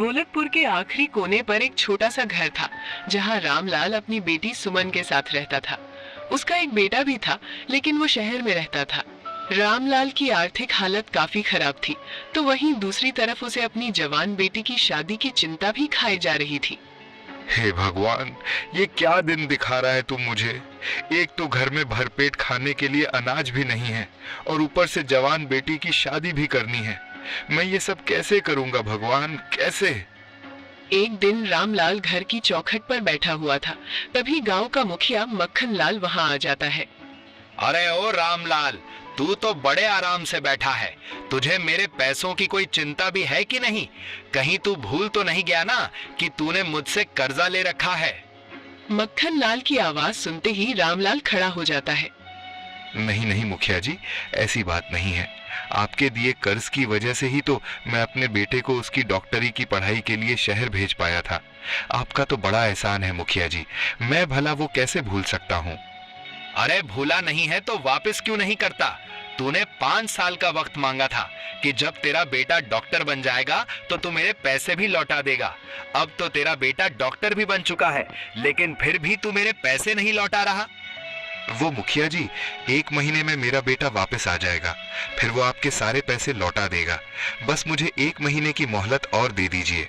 ढोलकपुर के आखिरी कोने पर एक छोटा सा घर था, जहाँ रामलाल अपनी बेटी सुमन के साथ रहता था। उसका एक बेटा भी था, लेकिन वो शहर में रहता था। रामलाल की आर्थिक हालत काफी खराब थी, तो वहीं दूसरी तरफ उसे अपनी जवान बेटी की शादी की चिंता भी खाई जा रही थी। हे भगवान, ये क्या दिन दिखा रहा है तुम मुझे। एक तो घर में भरपेट खाने के लिए अनाज भी नहीं है और ऊपर से जवान बेटी की शादी भी करनी है। मैं ये सब कैसे करूंगा भगवान, कैसे? एक दिन रामलाल घर की चौखट पर बैठा हुआ था, तभी गांव का मुखिया मक्खन लाल वहां आ जाता है। अरे ओ रामलाल, तू तो बड़े आराम से बैठा है। तुझे मेरे पैसों की कोई चिंता भी है कि नहीं? कहीं तू भूल तो नहीं गया ना कि तूने मुझसे कर्जा ले रखा है? मक्खन लाल की आवाज सुनते ही रामलाल खड़ा हो जाता है। नहीं नहीं मुखिया जी, ऐसी बात नहीं है। आपके दिए कर्ज की वजह से ही तो मैं अपने बेटे को उसकी डॉक्टरी की पढ़ाई के लिए शहर भेज पाया था। आपका तो बड़ा एहसान है मुखिया जी, मैं भला वो कैसे भूल सकता हूँ। अरे भूला नहीं है तो वापस क्यों नहीं करता? तूने 5 साल का वक्त मांगा था कि जब तेरा बेटा डॉक्टर बन जाएगा तो तू मेरे पैसे भी लौटा देगा। अब तो तेरा बेटा डॉक्टर भी बन चुका है, लेकिन फिर भी तू मेरे पैसे नहीं लौटा रहा। वो मुखिया जी, 1 महीने में मेरा बेटा वापस आ जाएगा, फिर वो आपके सारे पैसे लौटा देगा। बस मुझे 1 महीने की मोहलत और दे दीजिए।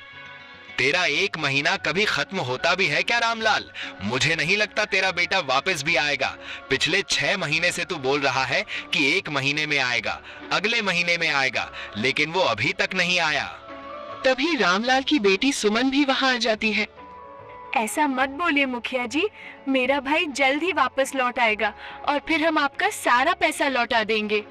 तेरा 1 महीना कभी खत्म होता भी है क्या रामलाल? मुझे नहीं लगता तेरा बेटा वापस भी आएगा। पिछले 6 महीने से तू बोल रहा है कि 1 महीने में आएगा, अगले महीने में आएगा, लेकिन वो अभी तक नहीं आया। तभी रामलाल की बेटी सुमन भी वहां आ जाती है। ऐसा मत बोलिए मुखिया जी, मेरा भाई जल्द ही वापस लौट आएगा और फिर हम आपका सारा पैसा लौटा देंगे।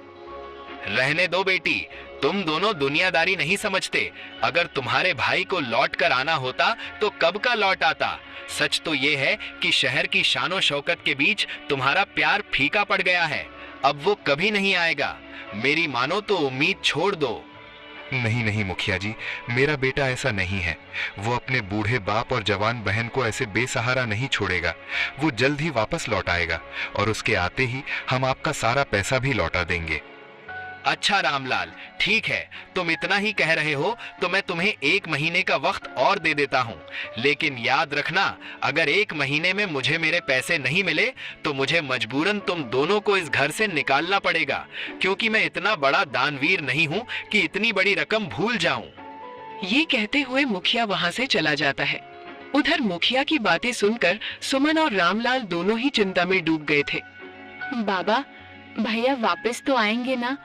रहने दो बेटी, तुम दोनों दुनियादारी नहीं समझते। अगर तुम्हारे भाई को लौट कर आना होता तो कब का लौट आता। सच तो ये है कि शहर की शानो शौकत के बीच तुम्हारा प्यार फीका पड़ गया है। अब वो कभी नहीं आएगा। मेरी मानो तो उम्मीद छोड़ दो। नहीं नहीं मुखिया जी, मेरा बेटा ऐसा नहीं है। वो अपने बूढ़े बाप और जवान बहन को ऐसे बेसहारा नहीं छोड़ेगा। वो जल्द ही वापस लौट आएगा और उसके आते ही हम आपका सारा पैसा भी लौटा देंगे। अच्छा रामलाल, ठीक है, तुम इतना ही कह रहे हो तो मैं तुम्हें 1 महीने का वक्त और दे देता हूँ। लेकिन याद रखना, अगर 1 महीने में मुझे मेरे पैसे नहीं मिले तो मुझे मजबूरन तुम दोनों को इस घर से निकालना पड़ेगा, क्योंकि मैं इतना बड़ा दानवीर नहीं हूँ कि इतनी बड़ी रकम भूल जाऊं। ये कहते हुए मुखिया वहां से चला जाता है। उधर मुखिया की बातें सुनकर सुमन और रामलाल दोनों ही चिंता में डूब गए थे। बाबा, भैया वापस तो आएंगे ना?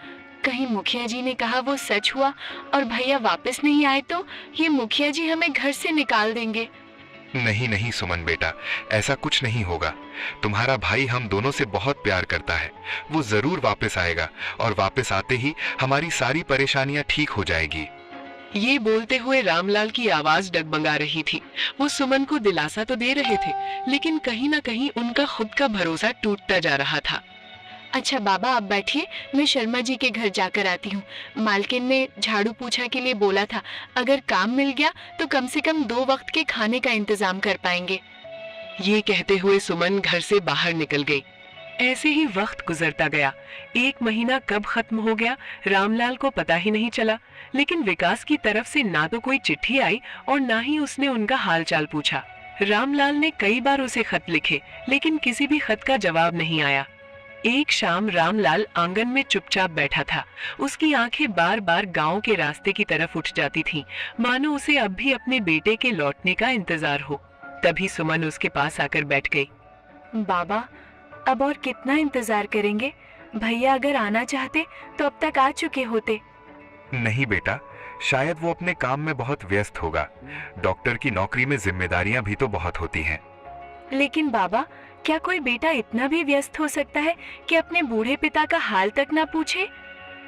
कहीं मुखिया जी ने कहा वो सच हुआ और भैया वापस नहीं आए तो ये मुखिया जी हमें घर से निकाल देंगे। नहीं नहीं सुमन बेटा, ऐसा कुछ नहीं होगा। तुम्हारा भाई हम दोनों से बहुत प्यार करता है। वो जरूर वापस आएगा और वापस आते ही हमारी सारी परेशानियां ठीक हो जाएगी। ये बोलते हुए रामलाल की आवाज डगमगा रही थी। वो सुमन को दिलासा तो दे रहे थे, लेकिन कहीं ना कहीं उनका खुद का भरोसा टूटता जा रहा था। अच्छा बाबा, आप बैठिए, मैं शर्मा जी के घर जाकर आती हूँ। मालकिन ने झाड़ू पोछा के लिए बोला था, अगर काम मिल गया तो कम से कम 2 वक्त के खाने का इंतजाम कर पाएंगे। ये कहते हुए सुमन घर से बाहर निकल गई। ऐसे ही वक्त गुजरता गया। 1 महीना कब खत्म हो गया रामलाल को पता ही नहीं चला। लेकिन विकास की तरफ से ना तो कोई चिट्ठी आई और ना ही उसने उनका हालचाल पूछा। रामलाल ने कई बार उसे खत लिखे, लेकिन किसी भी खत का जवाब नहीं आया। एक शाम रामलाल आंगन में चुपचाप बैठा था। उसकी आंखें बार बार गांव के रास्ते की तरफ उठ जाती थीं, मानो उसे अब भी अपने बेटे के लौटने का इंतजार हो। तभी सुमन उसके पास आकर बैठ गई। बाबा, अब और कितना इंतजार करेंगे? भैया अगर आना चाहते तो अब तक आ चुके होते। नहीं बेटा, शायद वो अपने काम में बहुत व्यस्त होगा। डॉक्टर की नौकरी में जिम्मेदारियां भी तो बहुत होती हैं। लेकिन बाबा, क्या कोई बेटा इतना भी व्यस्त हो सकता है कि अपने बूढ़े पिता का हाल तक ना पूछे?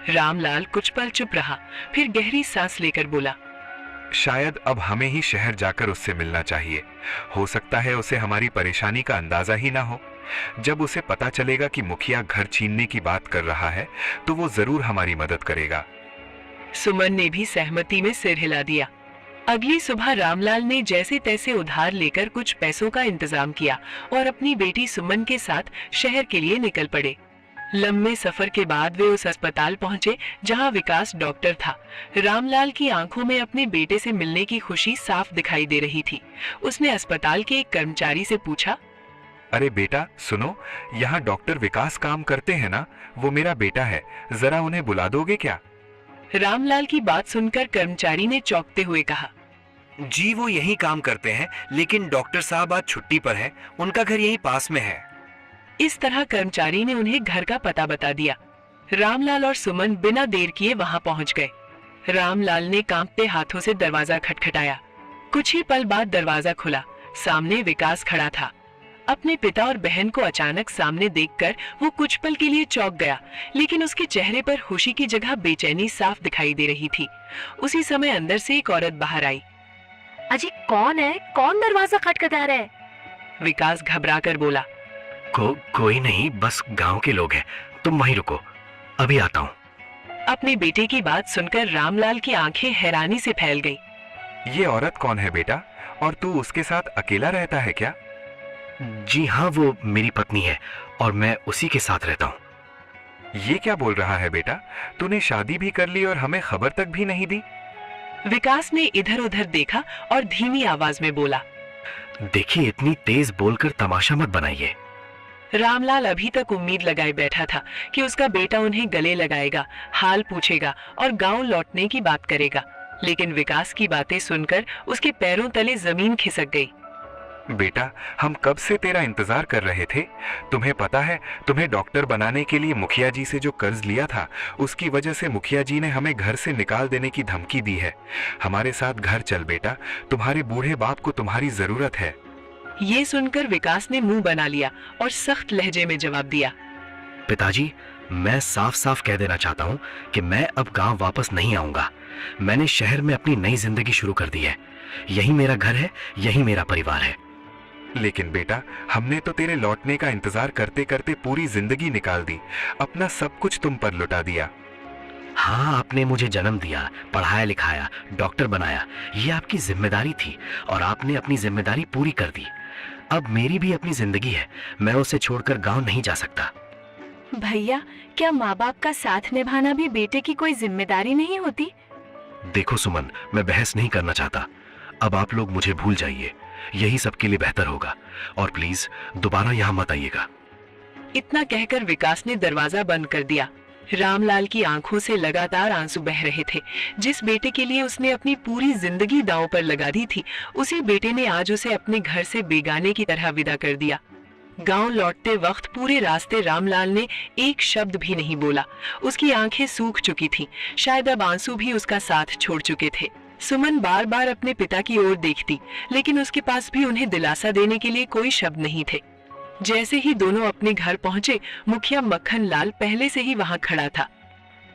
रामलाल कुछ पल चुप रहा, फिर गहरी सांस लेकर बोला, शायद अब हमें ही शहर जाकर उससे मिलना चाहिए। हो सकता है उसे हमारी परेशानी का अंदाजा ही ना हो। जब उसे पता चलेगा कि मुखिया घर छीनने की बात कर रहा है तो वो जरूर हमारी मदद करेगा। सुमन ने भी सहमति में सिर हिला दिया। अगली सुबह रामलाल ने जैसे तैसे उधार लेकर कुछ पैसों का इंतजाम किया और अपनी बेटी सुमन के साथ शहर के लिए निकल पड़े। लंबे सफर के बाद वे उस अस्पताल पहुंचे जहां विकास डॉक्टर था। रामलाल की आंखों में अपने बेटे से मिलने की खुशी साफ दिखाई दे रही थी। उसने अस्पताल के एक कर्मचारी से पूछा, अरे बेटा सुनो, यहाँ डॉक्टर विकास काम करते हैं ना, वो मेरा बेटा है, जरा उन्हें बुला दोगे क्या? रामलाल की बात सुनकर कर्मचारी ने चौंकते हुए कहा, जी वो यहीं काम करते हैं, लेकिन डॉक्टर साहब आज छुट्टी पर हैं, उनका घर यहीं पास में है। इस तरह कर्मचारी ने उन्हें घर का पता बता दिया। रामलाल और सुमन बिना देर किए वहां पहुंच गए। रामलाल ने कांपते हाथों से दरवाजा खटखटाया। कुछ ही पल बाद दरवाजा खुला। सामने विकास खड़ा था। अपने पिता और बहन को अचानक सामने देखकर वो कुछ पल के लिए चौंक गया, लेकिन उसके चेहरे पर खुशी की जगह बेचैनी साफ दिखाई दे रही थी। उसी समय अंदर से एक औरत बाहर आई। अजी कौन है? कौन दरवाजा खटखटा रहा है? विकास घबरा कर बोला, कोई नहीं, बस गांव के लोग हैं, तुम वहीं रुको, अभी आता हूँ। अपने बेटे की बात सुनकर रामलाल की आंखें हैरानी से फैल गईं। ये औरत कौन है बेटा, और तू उसके साथ अकेला रहता है क्या? जी हाँ, वो मेरी पत्नी है और मैं उसी के साथ रहता हूँ। ये क्या बोल रहा है बेटा, तूने शादी भी कर ली और हमें खबर तक भी नहीं दी? विकास ने इधर उधर देखा और धीमी आवाज में बोला, देखिए इतनी तेज बोलकर तमाशा मत बनाइए। रामलाल अभी तक उम्मीद लगाए बैठा था कि उसका बेटा उन्हें गले लगाएगा, हाल पूछेगा और गांव लौटने की बात करेगा, लेकिन विकास की बातें सुनकर उसके पैरों तले जमीन खिसक गई। बेटा हम कब से तेरा इंतजार कर रहे थे। तुम्हें पता है, तुम्हें डॉक्टर बनाने के लिए मुखिया जी से जो कर्ज लिया था, उसकी वजह से मुखिया जी ने हमें घर से निकाल देने की धमकी दी है। हमारे साथ घर चल बेटा, तुम्हारे बूढ़े बाप को तुम्हारी जरूरत है। ये सुनकर विकास ने मुंह बना लिया और सख्त लहजे में जवाब दिया, पिताजी मैं साफ साफ कह देना चाहता हूँ कि मैं अब गांव वापस नहीं आऊंगा। मैंने शहर में अपनी नई जिंदगी शुरू कर दी है। यही मेरा घर है, यही मेरा परिवार है। लेकिन बेटा हमने तो तेरे लौटने का इंतजार करते करते पूरी जिंदगी निकाल दी, अपना सब कुछ तुम पर लुटा दिया। हाँ, आपने मुझे जन्म दिया, पढ़ाया लिखाया, डॉक्टर बनाया, ये आपकी जिम्मेदारी थी और आपने अपनी जिम्मेदारी पूरी कर दी। अब मेरी भी अपनी जिंदगी है, मैं उसे छोड़कर गांव नहीं जा सकता। भैया, क्या माँ बाप का साथ निभाना भी बेटे की कोई जिम्मेदारी नहीं होती? देखो सुमन, मैं बहस नहीं करना चाहता। अब आप लोग मुझे भूल जाइए, यही सबके लिए बेहतर होगा, और प्लीज दोबारा यहाँ मत आइएगा। इतना कहकर विकास ने दरवाजा बंद कर दिया। रामलाल की आंखों से लगातार आंसू बह रहे थे। जिस बेटे के लिए उसने अपनी पूरी जिंदगी दांव पर लगा दी थी, उसी बेटे ने आज उसे अपने घर से बेगाने की तरह विदा कर दिया। गांव लौटते वक्त पूरे रास्ते रामलाल ने एक शब्द भी नहीं बोला। उसकी आंखें सूख चुकी थीं, शायद अब आंसू भी उसका साथ छोड़ चुके थे। सुमन बार बार अपने पिता की ओर देखती, लेकिन उसके पास भी उन्हें दिलासा देने के लिए कोई शब्द नहीं थे। जैसे ही दोनों अपने घर पहुंचे, मुखिया मक्खन लाल पहले से ही वहां खड़ा था।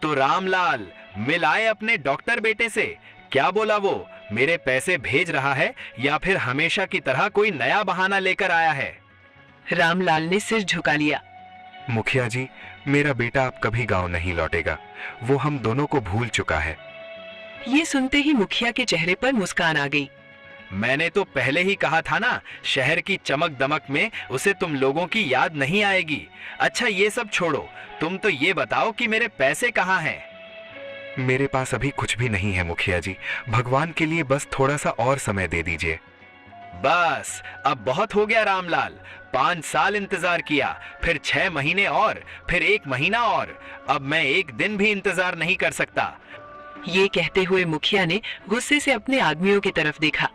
तो रामलाल मिल आए अपने डॉक्टर बेटे से। क्या बोला वो? मेरे पैसे भेज रहा है या फिर हमेशा की तरह कोई नया बहाना लेकर आया है? रामलाल ने सिर झुका लिया। मुखिया जी, मेरा बेटा अब कभी गांव नहीं लौटेगा, वो हम दोनों को भूल चुका है। ये सुनते ही मुखिया के चेहरे पर मुस्कान आ गई। मैंने तो पहले ही कहा था ना, शहर की चमक दमक में उसे तुम लोगों की याद नहीं आएगी। अच्छा ये सब छोड़ो, तुम तो ये बताओ कि मेरे पैसे कहाँ हैं? मेरे पास अभी कुछ भी नहीं है मुखिया जी, भगवान के लिए बस थोड़ा सा और समय दे दीजिए। बस अब बहुत हो गया रामलाल। 5 साल इंतजार किया, फिर 6 महीने और, फिर 1 महीना और। अब मैं एक दिन भी इंतजार नहीं कर सकता। ये कहते हुए मुखिया ने गुस्से से अपने आदमियों की तरफ देखा।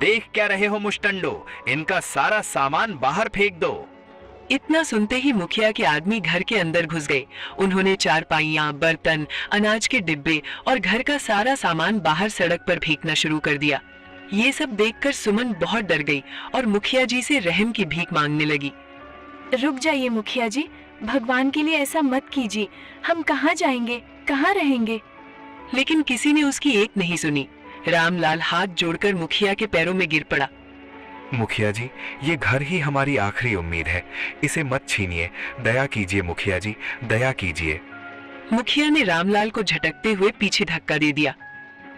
देख क्या रहे हो मुश्टंडो, इनका सारा सामान बाहर फेंक दो। इतना सुनते ही मुखिया के आदमी घर के अंदर घुस गए। उन्होंने चारपाइयां, बर्तन, अनाज के डिब्बे और घर का सारा सामान बाहर सड़क पर फेंकना शुरू कर दिया। ये सब देखकर सुमन बहुत डर गई और मुखिया जी से रहम की भीख मांगने लगी। रुक जाइए मुखिया जी, भगवान के लिए ऐसा मत कीजिए। हम कहाँ जाएंगे, कहाँ रहेंगे? लेकिन किसी ने उसकी एक नहीं सुनी। रामलाल हाथ जोड़कर मुखिया के पैरों में गिर पड़ा। मुखिया जी, ये घर ही हमारी आखिरी उम्मीद है, इसे मत छीनिए, दया कीजिए मुखिया जी, दया कीजिए। मुखिया ने रामलाल को झटकते हुए पीछे धक्का दे दिया।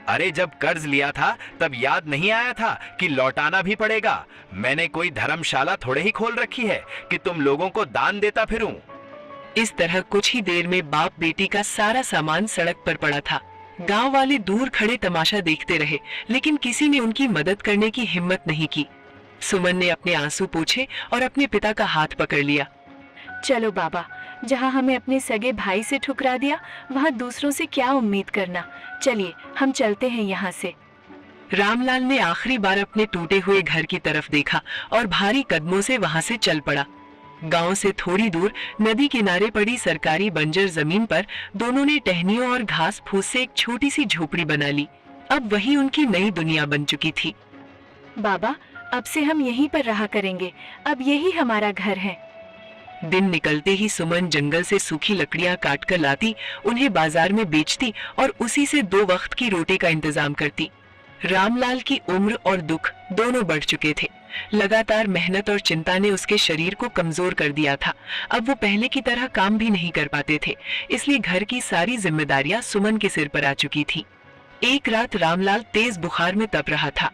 अरे जब कर्ज लिया था तब याद नहीं आया था कि लौटाना भी पड़ेगा? मैंने कोई धर्मशाला थोड़े ही खोल रखी है कि तुम लोगों को दान देता फिरूं। इस तरह कुछ ही देर में बाप बेटी का सारा सामान सड़क पर पड़ा था। गांव वाले दूर खड़े तमाशा देखते रहे, लेकिन किसी ने उनकी मदद करने की हिम्मत नहीं की। सुमन ने अपने आंसू पोंछे और अपने पिता का हाथ पकड़ लिया। चलो बाबा, जहाँ हमें अपने सगे भाई से ठुकरा दिया, वहाँ दूसरों से क्या उम्मीद करना। चलिए हम चलते हैं यहाँ से। रामलाल ने आखिरी बार अपने टूटे हुए घर की तरफ देखा और भारी कदमों से वहां से चल पड़ा। गांव से थोड़ी दूर नदी किनारे पड़ी सरकारी बंजर जमीन पर दोनों ने टहनियों और घास फूस से एक छोटी सी झोपड़ी बना ली। अब वही उनकी नई दुनिया बन चुकी थी। बाबा, अब से हम यहीं पर रहा करेंगे। अब यही हमारा घर है। दिन निकलते ही सुमन जंगल से सूखी लकड़ियां काट कर लाती, उन्हें बाजार में बेचती और उसी से 2 वक्त की रोटी का इंतजाम करती। रामलाल की उम्र और दुख दोनों बढ़ चुके थे। लगातार मेहनत और चिंता ने उसके शरीर को कमजोर कर दिया था। अब वो पहले की तरह काम भी नहीं कर पाते थे, इसलिए घर की सारी जिम्मेदारियां सुमन के सिर पर आ चुकी थी। एक रात रामलाल तेज बुखार में तप रहा था।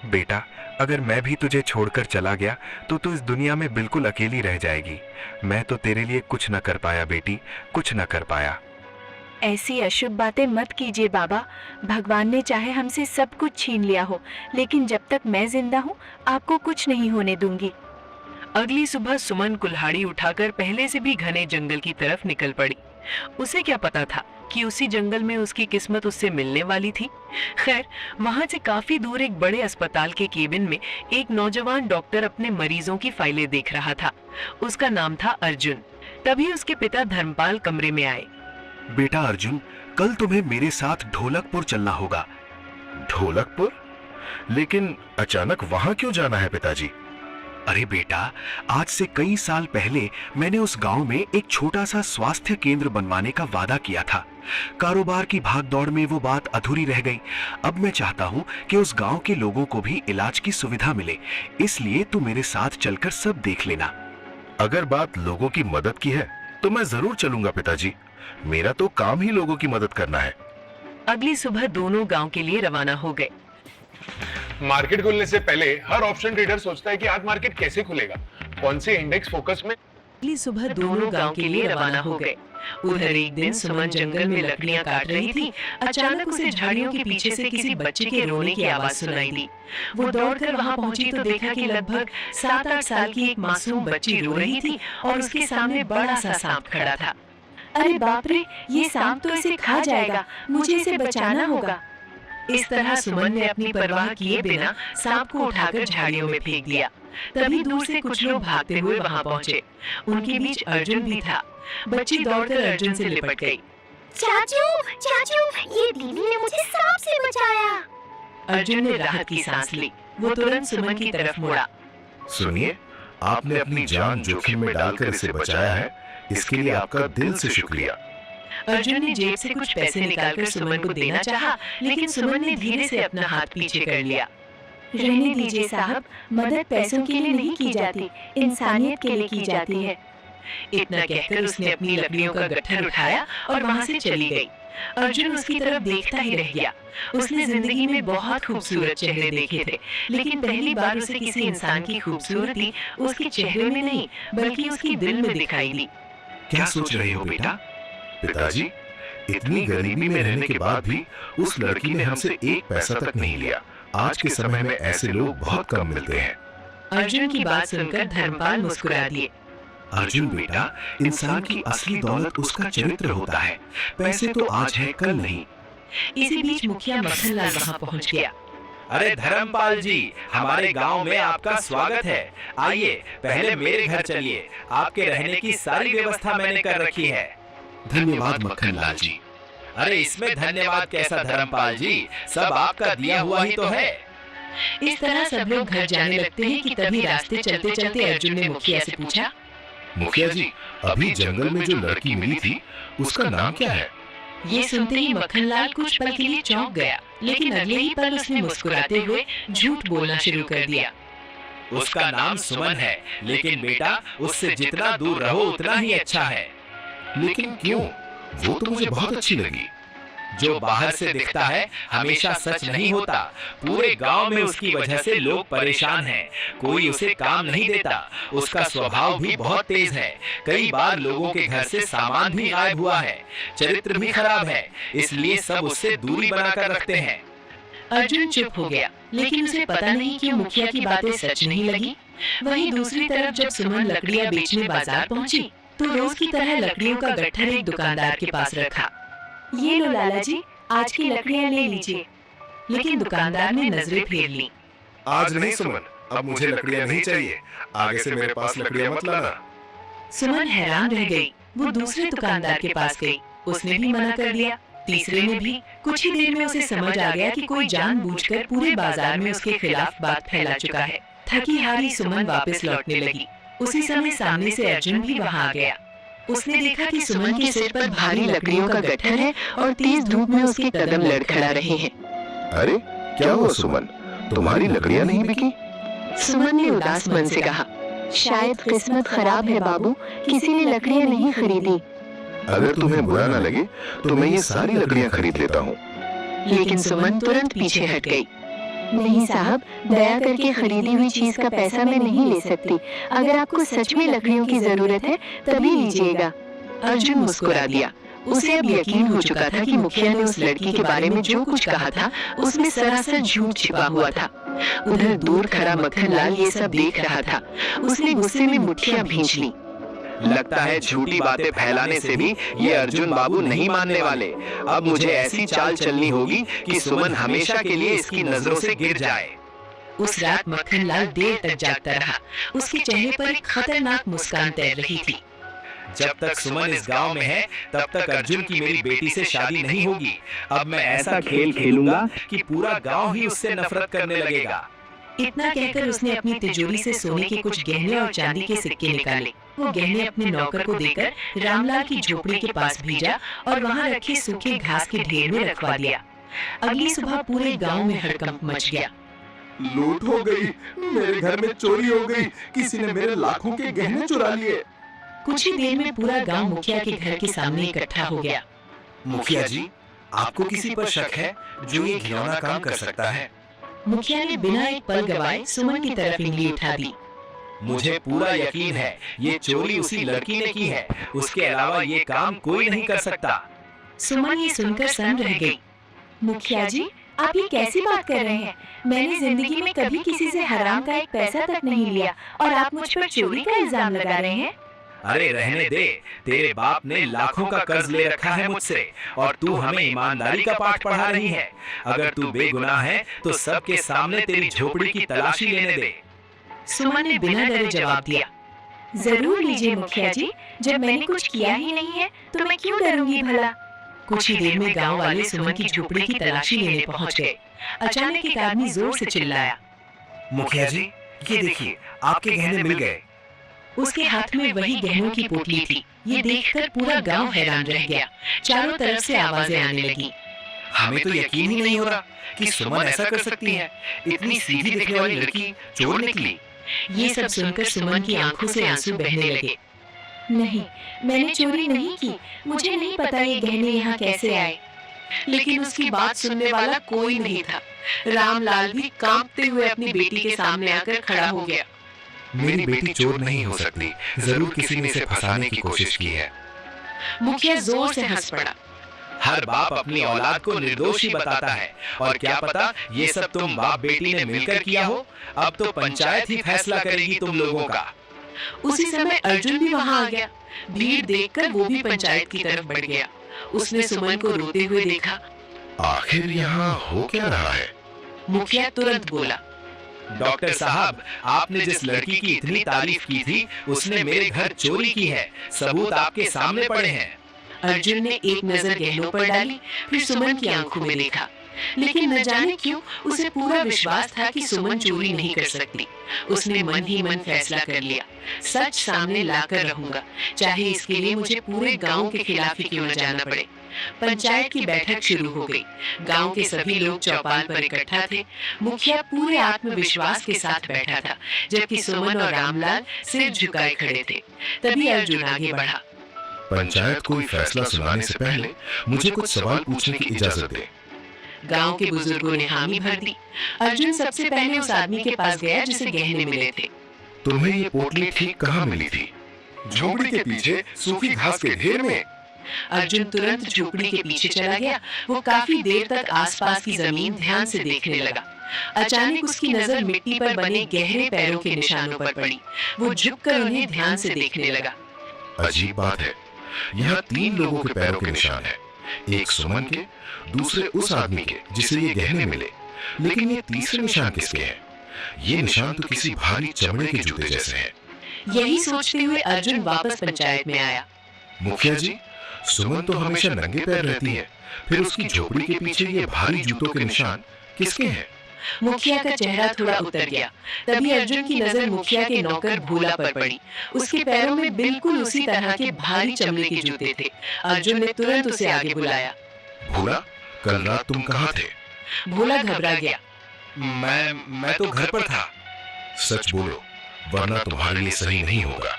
बेटा, अगर मैं भी तुझे छोड़कर चला गया तो तू इस दुनिया में बिल्कुल अकेली रह जाएगी। मैं तो तेरे लिए कुछ न कर पाया बेटी, कुछ न कर पाया। ऐसी अशुभ बातें मत कीजिए बाबा। भगवान ने चाहे हमसे सब कुछ छीन लिया हो, लेकिन जब तक मैं जिंदा हूँ आपको कुछ नहीं होने दूंगी। अगली सुबह सुमन कुल्हाड़ी उठाकर पहले से भी घने जंगल की तरफ निकल पड़ी। उसे क्या पता था कि उसी जंगल में उसकी किस्मत उससे मिलने वाली थी। खैर, वहां से काफी दूर एक बड़े अस्पताल के केबिन में एक नौजवान डॉक्टर अपने मरीजों की फाइलें देख रहा था। उसका नाम था अर्जुन। तभी उसके पिता धर्मपाल कमरे में आए। बेटा अर्जुन, कल तुम्हें मेरे साथ ढोलकपुर चलना होगा। ढोलकपुर? लेकिन अचानक वहां क्यों जाना है पिताजी? अरे बेटा, आज से कई साल पहले मैंने उस गांव में एक छोटा सा स्वास्थ्य केंद्र बनवाने का वादा किया था। कारोबार की भागदौड़ में वो बात अधूरी रह गई। अब मैं चाहता हूँ कि उस गांव के लोगों को भी इलाज की सुविधा मिले, इसलिए तू मेरे साथ चलकर सब देख लेना। अगर बात लोगों की मदद की है तो मैं जरूर चलूंगा पिताजी। मेरा तो काम ही लोगों की मदद करना है। अगली सुबह दोनों गांव के लिए रवाना हो गए। मार्केट खुलने से पहले हर ऑप्शन ट्रेडर सोचता है कि आज मार्केट कैसे खुलेगा, कौन से इंडेक्स फोकस में। अगली सुबह दोनों गांव के लिए रवाना हो गए। उधर एक दिन सुमन जंगल में लकड़ियां काट रही थी। अचानक उसे झाड़ियों के पीछे से किसी बच्चे के रोने की आवाज सुनाई दी। वो दौड़कर वहां पहुंची तो देखा कि लगभग 7-8 साल की एक मासूम बच्ची रो रही थी और उसके सामने बड़ा सा सांप खड़ा था। अरे बाप रे, ये सांप तो इसे खा जाएगा, मुझे इसे बचाना होगा। इस तरह सुमन ने अपनी परवाह किए बिना सांप को उठाकर झाड़ियों में फेंक दिया। तभी दूर से कुछ लोग भागते हुए वहां पहुंचे। उनके बीच अर्जुन भी था। बच्ची दौड़कर अर्जुन से लिपट गई। चाचू, चाचू, ये दीदी ने मुझे सांप से बचाया। अर्जुन ने राहत की सांस ली। वो तुरंत सुमन की तरफ मुड़ा। सुनिए, आपने अपनी जान जोखिम में डालकर इसे बचाया है, इसके लिए आपका दिल से शुक्रिया। अर्जुन ने जेब से कुछ पैसे निकालकर सुमन को देना चाहा, लेकिन सुमन ने धीरे से अपना हाथ पीछे कर लिया। रहने दीजिए साहब, मदद पैसों के लिए नहीं की जाती, इंसानियत के लिए की जाती है। इतना कहकर उसने अपनी लकड़ियों का गट्ठर उठाया और वहां से चली गई। अर्जुन उसकी तरफ देखता ही रह गया। उसने जिंदगी में बहुत खूबसूरत चेहरे देखे थे, लेकिन पहली बार उसे किसी इंसान की खूबसूरती उसके चेहरे में नहीं बल्कि उसकी दिल में दिखाई दी। क्या सोच रहे हो बेटा? पिताजी, इतनी गरीबी में रहने के बाद भी उस लड़की ने हमसे 1 पैसा तक नहीं लिया। आज के समय में ऐसे लोग बहुत कम मिलते हैं। अर्जुन की बात सुनकर धर्मपाल मुस्कुरा दिए। अर्जुन बेटा, इंसान की असली दौलत उसका चरित्र होता है। पैसे तो आज है, कल नहीं। इसी बीच मुखिया मक्खनलाल वहां पहुंच गया। अरे धर्मपाल जी, हमारे गांव में आपका स्वागत है। आइए, पहले मेरे घर चलिए। आपके रहने की सारी व्यवस्था मैंने कर रखी है। धन्यवाद मक्खनलाल जी। अरे इसमें धन्यवाद कैसा धर्मपाल जी, सब आपका दिया हुआ ही तो है। इस तरह सब लोग घर जाने लगते हैं कि तभी रास्ते चलते चलते अर्जुन ने मुखिया से पूछा, मुखिया जी, अभी जंगल में जो लड़की मिली थी उसका नाम क्या है? ये सुनते ही मक्खनलाल कुछ पल के लिए चौंक गया, लेकिन अगले ही पल उसने मुस्कुराते हुए झूठ बोलना शुरू कर दिया। उसका नाम सुमन है, लेकिन बेटा उससे जितना दूर रहो उतना ही अच्छा है। लेकिन क्यों? वो तो मुझे बहुत अच्छी लगी। जो बाहर से दिखता है हमेशा सच नहीं होता। पूरे गांव में उसकी वजह से लोग परेशान हैं। कोई उसे काम नहीं देता। उसका स्वभाव भी बहुत तेज है। कई बार लोगों के घर से सामान भी गायब हुआ है। चरित्र भी खराब है, इसलिए सब उससे दूरी बनाकर रखते हैं। अर्जुन चुप हो गया, लेकिन उसे पता नहीं कि मुखिया की बातें सच नहीं लगी। वहीं दूसरी तरफ जब सुमन लकड़ियां बेचने बाजार पहुंची, तो रोज की तरह लकड़ियों का गट्ठर एक दुकानदार के पास रखा। ये लो लाला जी, आज की लकड़ियाँ ले लीजिए। लेकिन दुकानदार ने नजरें फेर ली। आज नहीं सुमन, अब मुझे लकड़ियाँ नहीं चाहिए। आगे से मेरे पास लकड़ियाँ मत लाना। सुमन हैरान रह गई। वो दूसरे दुकानदार के पास गई, उसने भी मना कर दिया। तीसरे ने भी। कुछ ही देर में उसे समझ आ गया कि कोई जानबूझकर पूरे बाजार में उसके खिलाफ बात फैला चुका है। थकी हारी सुमन वापस लौटने लगी। उसी समय सामने से अर्जुन भी वहाँ आ गया। उसने देखा कि सुमन के सिर पर भारी लकड़ियों का गट्ठर है और तेज धूप में उसके कदम लड़खड़ा रहे हैं। अरे क्या हुआ सुमन, तुम्हारी लकड़ियाँ नहीं बिकी? सुमन ने उदास मन से कहा, शायद किस्मत खराब है बाबू, किसी ने लकड़ियाँ नहीं खरीदी। अगर तुम्हें बुरा ना लगे तो मैं ये सारी लकड़ियाँ खरीद लेता हूँ। लेकिन सुमन तुरंत पीछे हट गई। नहीं साहब, दया करके खरीदी हुई चीज का पैसा मैं नहीं ले सकती। अगर आपको सच में लकड़ियों की जरूरत है तभी लीजिएगा। अर्जुन मुस्कुरा दिया। उसे अब यकीन हो चुका था कि मुखिया ने उस लड़की के बारे में जो कुछ कहा था उसमें सरासर झूठ छिपा हुआ था। उधर दूर खड़ा मक्खन लाल ये सब देख रहा था। उसने गुस्से में मुट्ठियां भींच ली। लगता है झूठी बातें फैलाने से भी ये अर्जुन बाबू नहीं मानने वाले। अब मुझे ऐसी चाल चलनी होगी कि सुमन हमेशा के लिए इसकी नजरों से गिर जाए। उस रात मक्खन लाल देर तक जागता रहा। उसके चेहरे पर एक खतरनाक मुस्कान तैर रही थी। जब तक सुमन इस गांव में है तब तक अर्जुन की मेरी बेटी से शादी नहीं होगी। अब मैं ऐसा खेल खेलूंगा कि पूरा गांव ही उससे नफरत करने लगेगा। इतना कहकर उसने अपनी तिजोरी से सोने के कुछ गहने और चांदी के सिक्के निकाले। वो गहने अपने नौकर को देकर रामलाल की झोपड़ी के पास भेजा और वहाँ रखे सूखे घास के ढेर में रखवा दिया। अगली सुबह पूरे गांव में हड़कंप मच गया। लूट हो गई, मेरे घर में चोरी हो गई, किसी ने मेरे लाखों के गहने चुरा लिए। कुछ ही देर में पूरा गांव मुखिया के घर के सामने इकट्ठा हो गया। मुखिया जी, आपको किसी पर शक है जो ये घिनौना काम कर सकता है? मुखिया ने बिना एक पल गवाए सुमन की तरफ उंगली उठा दी। मुझे पूरा यकीन है ये चोरी उसी लड़की ने की है। उसके अलावा ये काम कोई नहीं कर सकता। सुमन ये सुनकर सन्न रह गई। मुखिया जी, आप ये कैसी बात कर रहे हैं? मैंने जिंदगी में कभी किसी से हराम का एक पैसा तक नहीं लिया और आप मुझ पर चोरी का इल्जाम लगा रहे हैं। अरे रहने दे, तेरे बाप ने लाखों का कर्ज ले रखा है मुझसे और तू हमें ईमानदारी का पाठ पढ़ा रही है। अगर तू बेगुनाह है तो सबके सामने तेरी झोपड़ी की तलाशी लेने दे। सुमन ने बिना डरे जवाब दिया। जरूर लीजिए मुखिया जी, जब मैंने कुछ किया ही नहीं है तो मैं क्यों डरूंगी भला। कुछ ही देर में गांव वाले सुमन की झोपड़ी की तलाशी लेने पहुंच गए। अचानक एक आदमी जोर से चिल्लाया, मुखिया जी, ये देखिए, आपके गहने मिल गए। उसके हाथ में वही गहनों की पोटली थी। ये देखकर पूरा गांव हैरान रह गया। चारों तरफ से आवाजें आने लगी। हमें तो यकीन ही नहीं हो रहा कि सुमन ऐसा कर सकती है। इतनी सीधी दिखने वाली लड़की चोर निकली। ये सब सुनकर सुमन की आंखों से आंसू बहने लगे। नहीं, मैंने चोरी नहीं की। मुझे नहीं पता ये गहने यहाँ कैसे आए। लेकिन उसकी बात सुनने वाला कोई नहीं था। रामलाल भी कांपते हुए अपनी बेटी के सामने आकर खड़ा हो गया। मेरी बेटी चोर नहीं हो सकती, जरूर किसी ने इसे फंसाने की कोशिश की है। मुखिया जोर से हंस पड़ा। हर बाप अपनी औलाद को निर्दोष ही बताता है और क्या पता ये सब तुम बाप बेटी ने मिलकर किया हो। अब तो पंचायत ही फैसला करेगी तुम लोगों का। उसी समय अर्जुन भी वहाँ आ गया। भीड़ देखकर वो भी पंचायत की तरफ बढ़ गया। उसने सुमन को रोते हुए देखा। आखिर यहाँ हो क्या रहा है? मुखिया तुरंत बोला, डॉक्टर साहब, आपने जिस लड़की की इतनी तारीफ की थी उसने मेरे घर चोरी की है। सबूत आपके सामने पड़े हैं। अर्जुन ने एक नजर गहनों पर डाली, फिर सुमन की आंखों में देखा। लेकिन न जाने क्यों उसे पूरा विश्वास था कि सुमन चोरी नहीं कर सकती। उसने मन ही मन फैसला कर लिया, सच सामने लाकर रहूंगा, चाहे इसके लिए मुझे पूरे गांव के खिलाफ ही क्यों न जाना पड़े। पंचायत की बैठक शुरू हो गई। गांव के सभी लोग चौपाल पर इकट्ठा थे। मुखिया पूरे आत्मविश्वास के साथ बैठा था, जबकि सुमन और रामलाल सिर झुकाए खड़े थे। तभी अर्जुन आगे बढ़ा। पंचायत कोई फैसला सुनाने से पहले मुझे कुछ सवाल पूछने की इजाजत दे। गांव के बुजुर्गों ने हामी भर दी। अर्जुन सबसे पहले उस आदमी के पास गया जिसे गहने मिले थे। तुम्हें ये पोटली ठीक कहाँ मिली थी? झोपड़ी के पीछे सूखी घास के ढेर में। अर्जुन तुरंत झोपड़ी के पीछे चला गया। वो काफी देर तक आसपास की जमीन ध्यान से देखने लगा। अचानक उसकी नजर मिट्टी पर बने गहरे पैरों के निशानों पर पड़ी। वो झुककर उन्हें ध्यान से देखने लगा। अजीब बात है, यहाँ 3 लोगों के पैरों के निशान है, एक सुमन के, दूसरे उस आदमी के जिसे ये गहने मिले, लेकिन ये तीसरे निशान किसके हैं? ये निशान तो किसी भारी चमड़े के जूते जैसे हैं। यही सोचते हुए अर्जुन वापस पंचायत में आया। मुखिया जी, सुमन तो हमेशा नंगे पैर रहती है, फिर उसकी झोपड़ी के पीछे ये भारी जूतों के निशान किसके हैं? मुखिया का चेहरा थोड़ा उतर गया। तभी अर्जुन की नजर मुखिया के नौकर भोला पर पड़ी। उसके पैरों में बिल्कुल उसी तरह के भारी चमड़े के जूते थे। अर्जुन ने तुरंत उसे आगे बुलाया। भोला, कल रात तुम कहाँ थे? भोला घबरा गया। मैं तो घर पर था। सच बोलो, वरना तुम्हारे लिए सही नहीं होगा।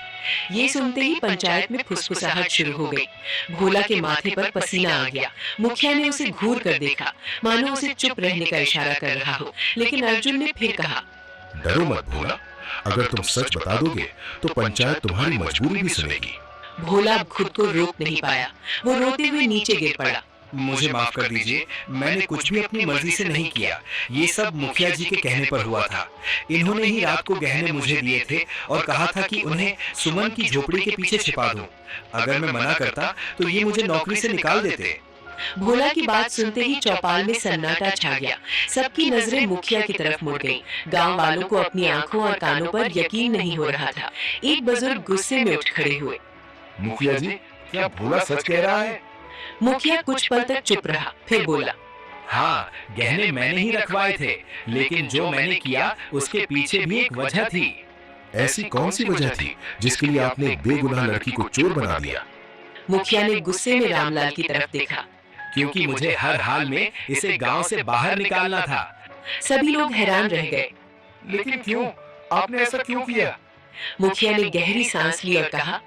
ये सुनते ही पंचायत में फुसफुसाहट शुरू हो गई। भोला के माथे पर पसीना आ गया। मुखिया ने उसे घूर कर देखा, मानो उसे चुप रहने का इशारा कर रहा हो, लेकिन अर्जुन ने फिर कहा, डरो मत भोला, अगर तुम सच बता दोगे तो पंचायत तुम्हारी मजबूरी भी सुनेगी। भोला खुद को रोक नहीं पाया। वो रोते हुए नीचे गिर पड़ा। मुझे माफ कर दीजिए, मैंने कुछ भी अपनी मर्जी से नहीं किया। ये सब मुखिया जी के कहने पर हुआ था। इन्होंने ही रात को गहने मुझे दिए थे और कहा था कि उन्हें सुमन की झोपड़ी के पीछे छिपा दूं। अगर मैं मना करता तो ये मुझे नौकरी से निकाल देते। भोला की बात सुनते ही चौपाल में सन्नाटा छा गया। सबकी नजरें मुखिया की तरफ मुड़ गईं। गांव वालों को अपनी आंखों और कानों पर यकीन नहीं हो रहा था। एक बुजुर्ग गुस्से में उठ खड़े हुए। मुखिया जी, क्या भोला सच कह रहा है? मुखिया कुछ पल तक चुप रहा, फिर बोला, हाँ, गहने मैंने ही रखवाए थे, लेकिन जो मैंने किया उसके पीछे भी एक वजह थी। ऐसी कौन सी वजह थी जिसके लिए आपने एक बेगुनाह लड़की को चोर बना दिया? मुखिया ने गुस्से में रामलाल की तरफ देखा। क्योंकि मुझे हर हाल में इसे गांव से बाहर निकालना था। सभी लोग हैरान रह गए। लेकिन क्यों? आपने ऐसा क्यों किया? मुखिया ने गहरी सांस ली और कहा,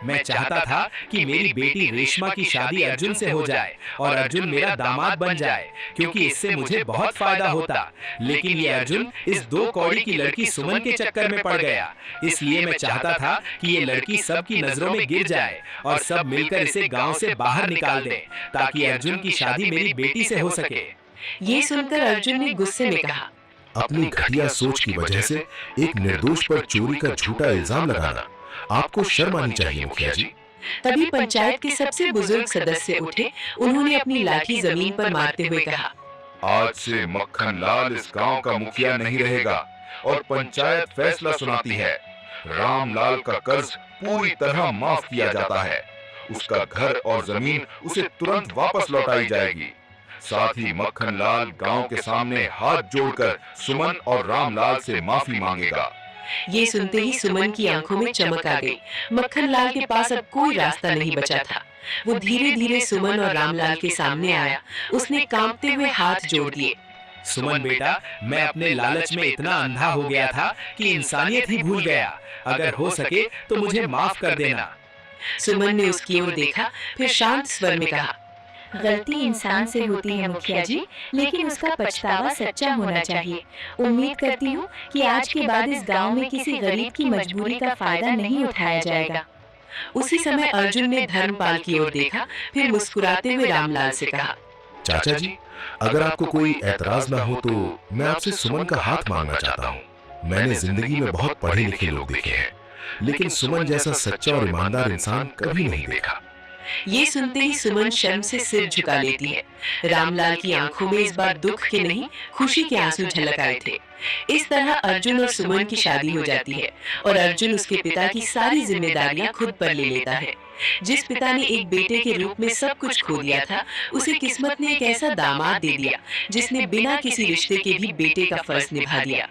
मैं चाहता था कि मेरी बेटी रेशमा की शादी अर्जुन से हो जाए और अर्जुन मेरा दामाद बन जाए, क्योंकि इससे मुझे बहुत फायदा होता। लेकिन ये अर्जुन इस 2 कौड़ी की लड़की सुमन के चक्कर में पड़ गया। इसलिए मैं चाहता था कि ये लड़की सबकी नजरों में गिर जाए और सब मिलकर इसे गांव से बाहर निकाल दें, ताकि अर्जुन की शादी मेरी बेटी से हो सके। ये सुनकर अर्जुन ने गुस्से में कहा, अपनी घटिया सोच की वजह से एक निर्दोष पर चोरी का झूठा इल्जाम लगाना आपको शर्म आनी चाहिए मुखिया जी। तभी पंचायत के सबसे बुजुर्ग सदस्य उठे। उन्होंने अपनी लाठी जमीन पर मारते हुए कहा, आज से मक्खन लाल इस गांव का मुखिया नहीं रहेगा और पंचायत फैसला सुनाती है। रामलाल का कर्ज पूरी तरह माफ किया जाता है। उसका घर और जमीन उसे तुरंत वापस लौटाई जाएगी। साथ ही मक्खन लाल गांव के सामने हाथ जोड़कर सुमन और रामलाल से माफी मांगेगा। ये सुनते ही सुमन की आंखों में चमक आ गई। मक्खन लाल के पास अब कोई रास्ता नहीं बचा था। वो धीरे धीरे सुमन और रामलाल के सामने आया। उसने कांपते हुए हाथ जोड़ दिए। सुमन बेटा, मैं अपने लालच में इतना अंधा हो गया था कि इंसानियत ही भूल गया। अगर हो सके तो मुझे माफ कर देना। सुमन ने उसकी ओर देखा, फिर शांत स्वर में कहा, गलती इंसान से होती है मुखिया जी, लेकिन उसका पछतावा सच्चा होना चाहिए। उम्मीद करती हूँ कि आज के बाद इस गांव में किसी गरीब की मजबूरी का फायदा नहीं उठाया जाएगा। उसी समय अर्जुन ने धर्मपाल की ओर देखा, फिर मुस्कुराते हुए रामलाल से कहा, चाचा जी, अगर आपको कोई एतराज ना हो तो मैं आपसे सुमन का हाथ मांगना चाहता हूँ। मैंने जिंदगी में बहुत पढ़े लिखे लोग देखे हैं, लेकिन सुमन जैसा सच्चा और ईमानदार इंसान कभी नहीं देखा। ये सुनते ही सुमन शर्म से सिर झुका लेती है। रामलाल की आंखों में इस बार दुख के नहीं, खुशी के आंसू झलक आए थे। इस तरह अर्जुन और सुमन की शादी हो जाती है और अर्जुन उसके पिता की सारी जिम्मेदारियां खुद पर ले लेता है। जिस पिता ने एक बेटे के रूप में सब कुछ खो दिया था, उसे किस्मत ने एक ऐसा दामाद दे दिया जिसने बिना किसी रिश्ते के भी बेटे का फर्ज निभा दिया।